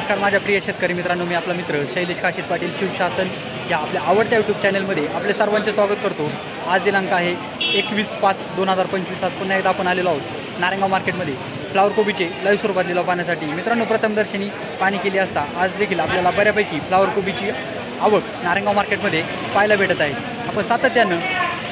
नमस्कार माझ्या प्रिय शेतकरी मित्रांनो, मी आपला मित्र शैलेश काशीद पाटील शिवशासन या आपल्या आवडत्या यूट्यूब चॅनलमध्ये आपले सर्वांचे स्वागत करतो। आज दिनांक आहे 21/5/2025। आज पुन्हा एकदा आपण आलेलो आहोत नारायणगाव मार्केटमध्ये फ्लावर कोबीचे लाईव्ह स्वरूपात लिलाव पाहण्यासाठी। मित्रांनो, प्रथमदर्शनी पाणी केली असता आज देखील आपल्याला बऱ्यापैकी फ्लावर कोबीची आवक नारायणगाव मार्केटमध्ये पाहायला भेटत आहे। आपण सातत्यानं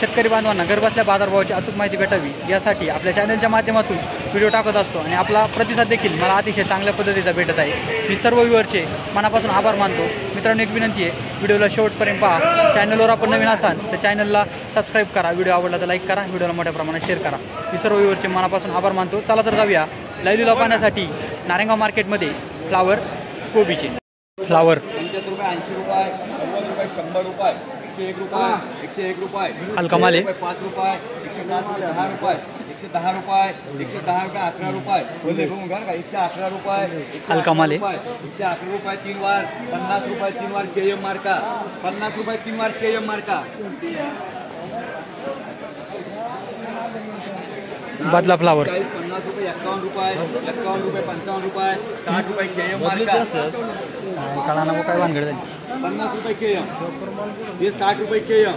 शेतकरी बांधवांना घरबसल्या बाजारभावाची अचूक माहिती भेटावी यासाठी आपल्या चॅनलच्या माध्यमातून व्हिडिओ टाकत असतो आणि आपला प्रतिसाद देखील मला अतिशय चांगल्या पद्धतीचा भेटत आहे। मी सर्व व्ह्यूअरचे मनापासून आभार मानतो। मित्रांनो, एक विनंती आहे, व्हिडिओला शेवटपर्यंत पहा। चॅनलवर आपण नवीन असाल तर चॅनलला सबस्क्राईब करा, व्हिडिओ आवडला तर लाईक करा, व्हिडिओला मोठ्या प्रमाणात शेअर करा। मी सर्व व्ह्यूअरचे मनापासून आभार मानतो। चला तर जाऊया लाईव्ह लिलाव पाहण्यासाठी नारायणगाव मार्केटमध्ये फ्लावर कोबीचे। फ्लावर 75 रुपये, 80 रुपये, 90 रुपये, 100 रुपये, 101 रुपये, 101 रुपये, हलका माल आहे, 5 रुपये, 105 रुपये, 10 रुपये, 110 रुपये, 110 रुपये, 11 रुपये, बोलले बघून घ्या का, 111 रुपये, हलका माल आहे, 111 रुपये 3 वार, 50 रुपये 3 वार केएम मार्का, 50 रुपये 3 वार केएम मार्का, बदला फ्लावर 40 50 रुपये, 51 रुपये, 51 रुपये, 55 रुपये, 60 रुपये केएम मार्का, काळा नाव काय भानगड झाली, 50 रुपये केएम, ये 60 रुपये केएम,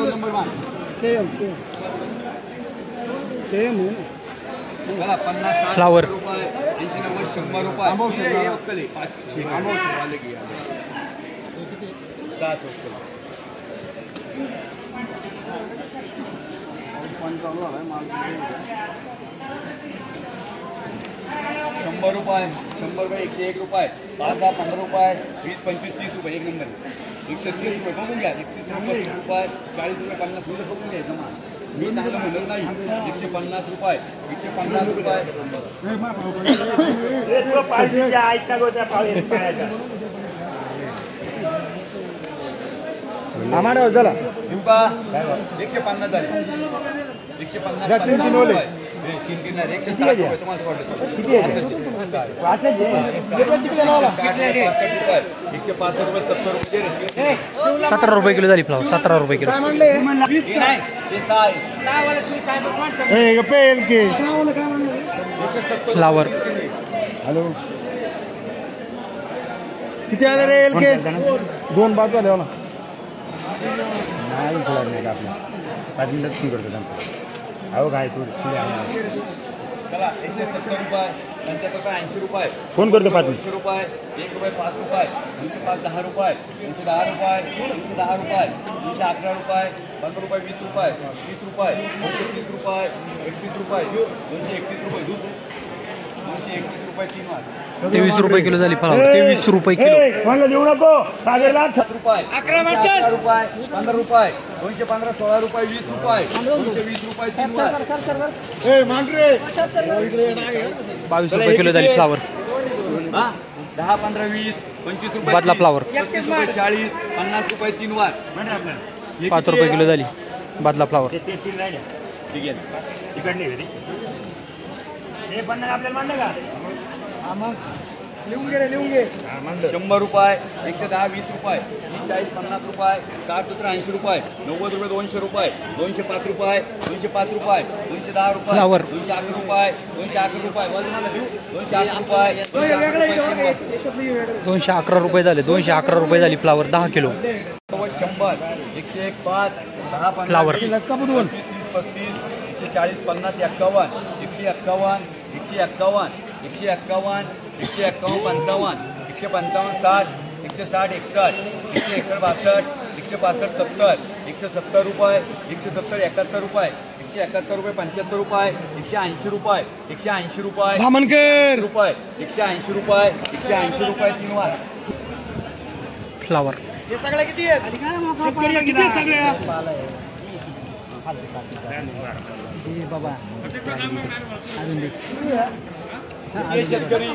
नंबर 1 केएम चला 50 60 फ्लावर रुपये, 80 90 100 रुपये, ये वक्कले 5 6 वाले की 7 वक्कले 100 रुपये, 100 रुपये, 101 रुपये, 5 10 15 रुपये, 20 25 30 रुपये, एक नंबर 130 रुपये बघून घ्या, 31 रुपये 40 रुपये 50 रुपये बघून घ्यायचं मग मी चांगलं म्हणत नाही। 150 रुपये, 150 रुपये आम्हाला झाला देऊ का 150 झाले, 150 रुपये, 160 रुपये तुम्हाला सोडलं 165 रुपये, 70 रुपये 17 रुपये किलो झाली फ्लावर, 17 रुपये किलो। फ्लावर हॅलो किती आले रे एल के 2 बाद झाले ना नाही बोला नाही आपल्या 5 मिनिटात की करतो अहो काय तू चला 170 रुपये, 75 रुपये, 80 रुपये, फोन करतो 5 200 रुपये, 1 रुपये 5 रुपये, 205 10 रुपये, 210 रुपये, 210 रुपये, 211 रुपये, 15 रुपये, 20 रुपये, 30 रुपये, 230 रुपये, 31 रुपये, 231 रुपये, 231 रुपये 3 वार, 23 रुपये किलो झाली फ्लावर, 23 रुपये किलो। मला देऊ नको सागरला रुपये 11 रुपये, 15 रुपये, 215 16 रुपये, 20 रुपये, 220 रुपये 3 वार, ए मांडरे 22 रुपये किलो झाली फ्लावर। 10 15 20 25 रुपये बदला फ्लावर 35 रुपये 40 50 रुपये 3 वार, 5 रुपये किलो झाली बदला फ्लावर। ठीक आहे तिकडली हे पण आपल्याला मांडलं का मग लिहून घे 100 रुपये, 110 20 रुपये, 40 50 रुपये, 60 70 80 रुपये, 90 रुपये 200 रुपये, 205 रुपये, 205 रुपये, 210 रुपये, फ्लावर 211 रुपये, 211 रुपये, वजनाला देऊ 211 रुपये, 211 रुपये झाले, 211 रुपये झाली फ्लावर 10 किलो। 100 101 5 10 15 फ्लावर 30 35 140 50 51 151 151 151 151 55 155 60 160 61 161 62 162 170 रुपये, 170 71 रुपये, 171 रुपये 75 रुपये, 180 रुपये, 180 रुपये धामनकर रुपये, 180 रुपये, 180 रुपये 3 वार। फ्लावर हे सगळं किती आहेत किती सगळे बाबा अजून दे शेतकरी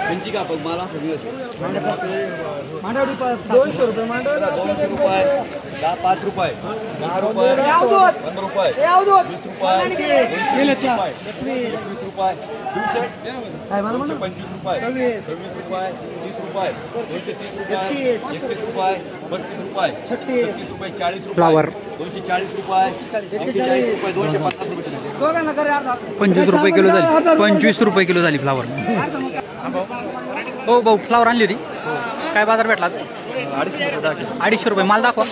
त्यांची का मला सगळी 200 रुपये 5 रुपये 10 रुपये 15 रुपये 20 रुपये 25 रुपये 26 रुपये रुपये 230 रुपये 31 रुपये 32 रुपये 36 रुपये 40 रुपये फ्लावर 240 रुपये 41 रुपये 250 रुपये 25 रुपये किलो झाली. 25 रुपये किलो झाली फ्लावर. हो भाऊ फ्लावर आणली होती. काय बाजार भेटला आज? 250 रुपये. माल दाखवा.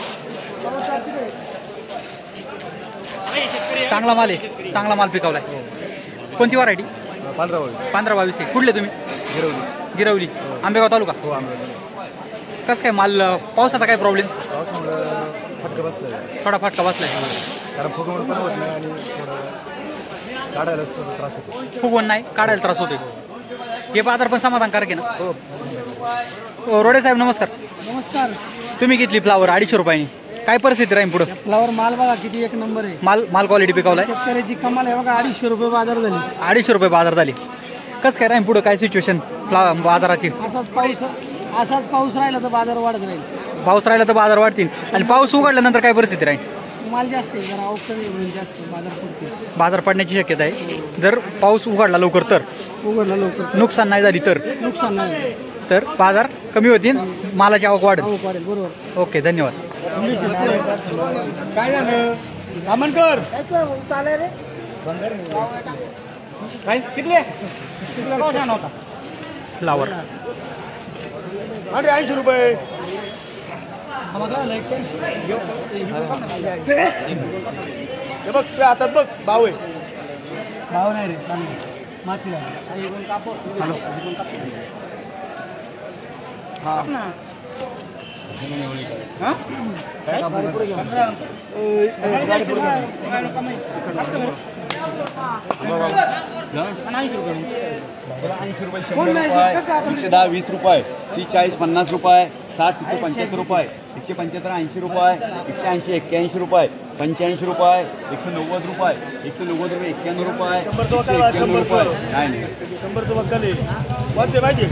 चांगला माल आहे. चांगला माल पिकवलाय. कोणती व्हरायटी? 15-22 आहे. कुठले तुम्ही? गिरवली. आंबेगाव तालुका. कसं काय माल? पावसाचा काय प्रॉब्लेम? फटका बसला थोडा फटका बसलाय. कारण फुगवण पण होत नाही आणि काढायला त्रास होतो. फुगवण नाही, काढायला त्रास होतोय. हे बाजार पण समाधानकारक आहे ना? रोडे साहेब नमस्कार. नमस्कार. तुम्ही घेतली फ्लावर 250 रुपयांनी. काय परिस्थिती राहील पुढं? फ्लावर माल बघा किती एक नंबर आहे. माल क्वालिटी पिकवलाय. शेतकऱ्याची कमाल आहे बघा. 250 रुपये बाजार झाली. 250 रुपये बाजार झाले. कसं काय राहील पुढं? काय सिच्युएशन बाजाराची? असाच पाऊस राहिला तर बाजार वाढत राहील. पाऊस राहिला तर बाजार वाढतील. आणि पाऊस उघडल्यानंतर काय परिस्थिती राहील? माल जास्त आहे जरा अवकळी जास्त बाजार पडते. बाजार पडण्याची शक्यता आहे. जर पाऊस उघडला लवकर तर उघडला लवकर नुकसान नाही झाली तर नुकसान नाही तर बाजार कमी होतील. मालाची आवक वाढेल. वाढेल. बरोबर. ओके धन्यवाद. काय झालं? आमनकर काय किती होता फ्लावर? 80 रुपये. बघ हातात बघ भाव आहे. भाव नाही रे चांगलं माती ₹110 ₹20 30 40 50 रुपये 60 70 75 रुपये 175 80 रुपये 180 81 रुपये 85 रुपये 190 रुपये 190 रुपये 91 रुपये 191 रुपये. काय नाही 100चं बघाले कोणते पाहिजे?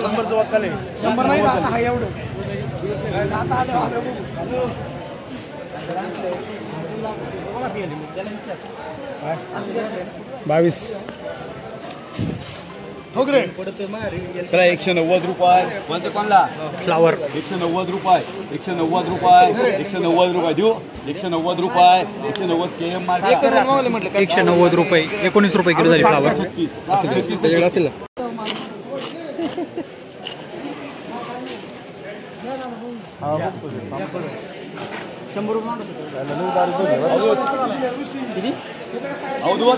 100चं बघाले 100 नाही आता हा एवढं आता आलं 22 हो रे. चला 190 रुपये कोणते कोणला फ्लावर 190 रुपये 190 रुपये 190 रुपये देऊ 190 रुपये 190 KM मार्केट 190 रुपये 19 रुपये किलो झाली फ्लावर. 36 असेल अवधूत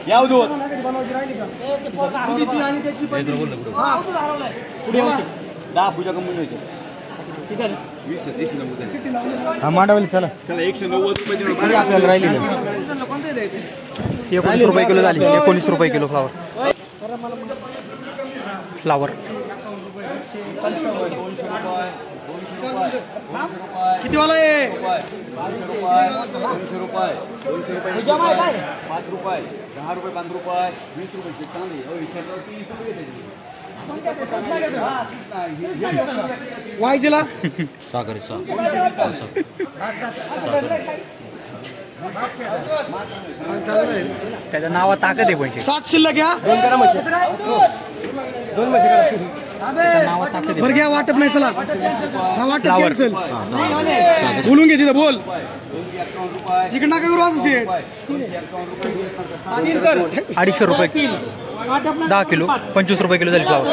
या अवधूत 10 पूजा कमी व्हायचे 20 हा मांडवली चला चला 190 रुपये आपल्याला राहिली 19 रुपये किलो झाली. 19 रुपये किलो फ्लावर. किती वाला आहे? 200 रुपये 5 रुपये 10 रुपये 5 रुपये 20 रुपये चांगले वायजेला सागर त्याच्या नावात ताकद आहे पैसे. 7 शिल्लक घ्या. नावात ताकद आहे. बरं घ्या वाटप नाही चला हा वाटप फ्लावर. कॅन्सल. बोलून घे तिथं बोल. इकडे नका करू असं शेट. 250 रुपये 10 किलो 25 रुपये किलो झाली फ्लावर.